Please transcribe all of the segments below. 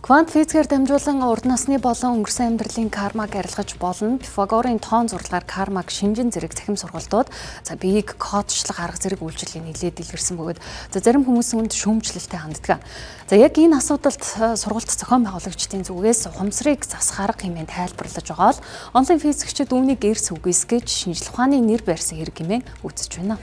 Квант физикээр дамжуулан урд насны болон өнгөрсөн амьдралын кармаг арилгаж болно. Пифагорын тоон зурлагаар кармаг шинжин зэрэг цахим сургалтууд биеийг кодчлох арга зэрэг үйлчлэгийг нэлээд илэрсэн бөгөөд зарим хүмүүс үүнд шүүмжлэлтэй ханддаг. Яг энэ асуудалд сургалт зохион байгуулагчдын зүгээс ухамсарыг засах арга хэмээн тайлбарлаж байгаа л онлайн физикчид үүнийг эрс үгүйсгэж шинжлэх ухааны нэр барьсан хэрэг хэмээн үзэж байна.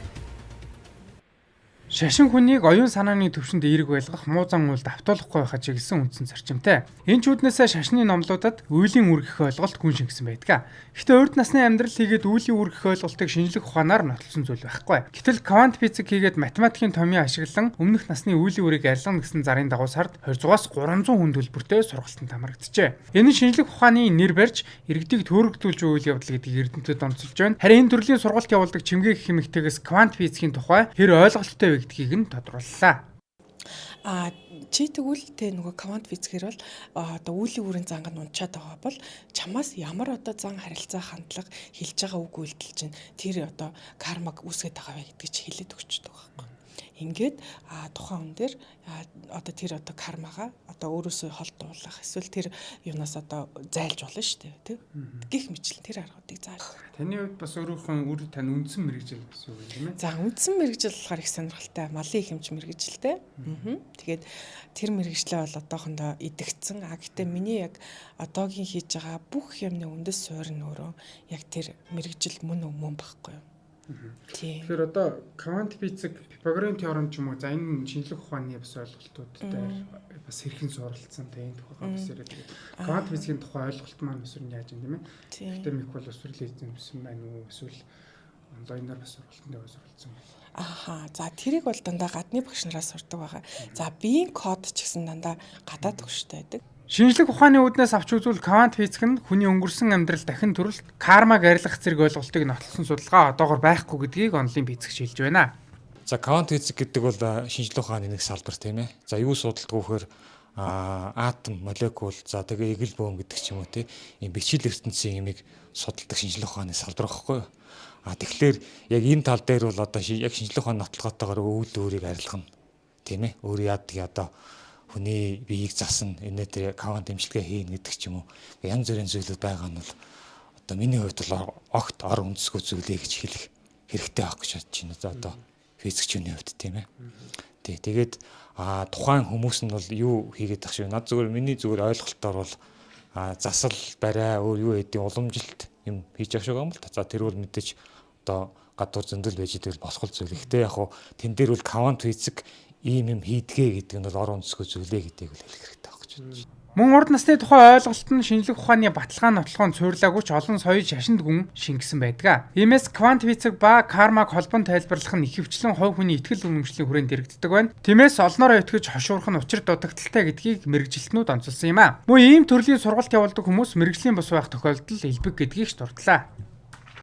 Шашин хүнийг оюун санааны төвшөнд эерэг байлгах муу зан үйлд автуулахгүй байхад чиглэсэн үндсэн зарчимтай. Энэ ч үднээсээ шашны номлуудад үеийн үргэх ойлголт гүн шингэсэн байдаг. Гэхдээ урд насны амьдрал хийгээд үеийн үргэх ойлголтыг шинжлэх ухаанаар нотолсон зүйл байхгүй. Гэтэл квант физик хийгээд математикийн томьёо ашиглан өмнөх насны үеийн үрийг арилгана гэсэн зарын дагуу сард 200-аас 300 хүн төлбөртэй сургалтанд хамрагджээ. Энэ шинжлэх ухааны нэр барьж иргэдийг төөрөгдүүлж үйл явдал гэдгийг эрдэмтэд онцолж байна. Харин энэ төрлийн сургалт явуулдаг чимгээх хэмэгтэйгээс квант физикийн тухай хэр ойлголттой гэдгийг нь тодрууллаа. Чи тэгвэл тэ нөгөө квант физикээр бол одоо үеийн үрийн занг нь унчаад байгаа бол чамаас ямар одоо зан харилцаа хандлага хэлж байгаа үг үйлдэл чинь тэр одоо кармаг үүсгэж байгаа вэ гэдгийг чи хэлээд өгчдөг байхгүй. Ингээд тухайн хүн дээр одоо тэр одоо кармагаа одоо өөрөөсөө хол дуулах эсвэл тэр юунаас одоо зайлж болно шүү дээ тий. Гэх мэтлэн тэр аргуудыг зааж. Таны хувьд бас өөрийнхөө үр тань үндсэн мэрэгжил гэсэн үг юм ээ. За үндсэн мэрэгжил болохоор их сонирхолтой малын хэмж мэрэгжилтэй. Тэгээд тэр мэрэгжлээ бол одоохондоо идэгцэн. Гэхдээ миний яг одоогийн хийж байгаа бүх юмны үндэс суурь нь өөрөө яг тэр мэрэгжил мөн байхгүй юу? Тэгэхээр одоо квант физик, Пифагорын теорем ч юм уу за энэ шинжлэх ухааны бас ойлголтуудтай бас хэрхэн суралцсан тэ энэ тухайгаа бас яриад байгаа. Квант физикийн тухай ойлголт маань бас юу яаж юм бэ? Гэхдээ мих бол бас реализм юм байна уу? Эсвэл онлайнаар бас сургалтанд суралцсан байна. За тэрийг бол дандаа гадны багш нараас сурдаг байгаа. За биеийн код ч гэсэн дандаа гадаад төгстэй байдаг. Шинжлэх ухааны үүднээс авч үзвэл квант физик нь хүний өнгөрсөн амьдрал дахин төрөлт кармаг арилгах зэрэг ойлголтыг нотолсон судалгаа одоогоор байхгүй гэдгийг онлайн физикч хэлж байна. За квант физик гэдэг бол шинжлэх ухааны нэг салбар тийм ээ. За юу судалдаг вөхөр атом, молекул, за тэгээ эгэл бөөн гэдэг ч юм уу тийм ийм бичил ертөнцийн юмыг судалдаг шинжлэх ухааны салбар байхгүй юу? Тэгэхээр яг энэ тал дээр бол одоо яг шинжлэх ухааны нотлоготойгоор үйл өөрийг арилгана тийм ээ. Өөр яадаг одоо хүний биеийг засна, энэ дээр квант эмчилгээ хийн гэдэг ч юм уу. Янз бүрийн зүйлүүд байгаа нь бол одоо миний хувьд бол огт ор үндэсгүй зүйлээ гэж хэлэх хэрэгтэй байх гэж бодож байна. За одоо физикчний хувьд тийм ээ. Тэгээд тухайн хүмүүс нь бол юу хийгээд тах шиг. Над зүгээр миний зүгээр ойлголтоор бол засал барай өөр юу гэдэг уламжилт юм хийж явах шиг юм л та. За тэр бол мэдээж одоо гадуур зөндөл байж идэл босгол зүйл. Гэхдээ яг хуу тэн дээр бол квант физик ийм юм хийдгээ гэдэг нь бол ор үндэсгүй зүйлээ гэдгийг л хэлэх хэрэгтэй байх гэж байна. Мөн урд насны тухай ойлголт нь шинжлэх ухааны баталгаа нотлохонд суйрлаагүй ч олон соёл шашинд гүн шингэсэн байдаг. Иймээс квант физик ба кармаг холбон тайлбарлах нь ихэвчлэн хувь хүний итгэл үнэмшлийн хүрээнд дэрэгддэг байна. Тиймээс олноороо итгэж хошуурах нь учир дутагдaltaй гэдгийг мэрэгжилтнүүд онцолсон юм а. Мөн ийм төрлийн сургалт явуулдаг хүмүүс мэрэгжлийн бус байх тохиолдол элбэг гэдгийг ч дурдлаа.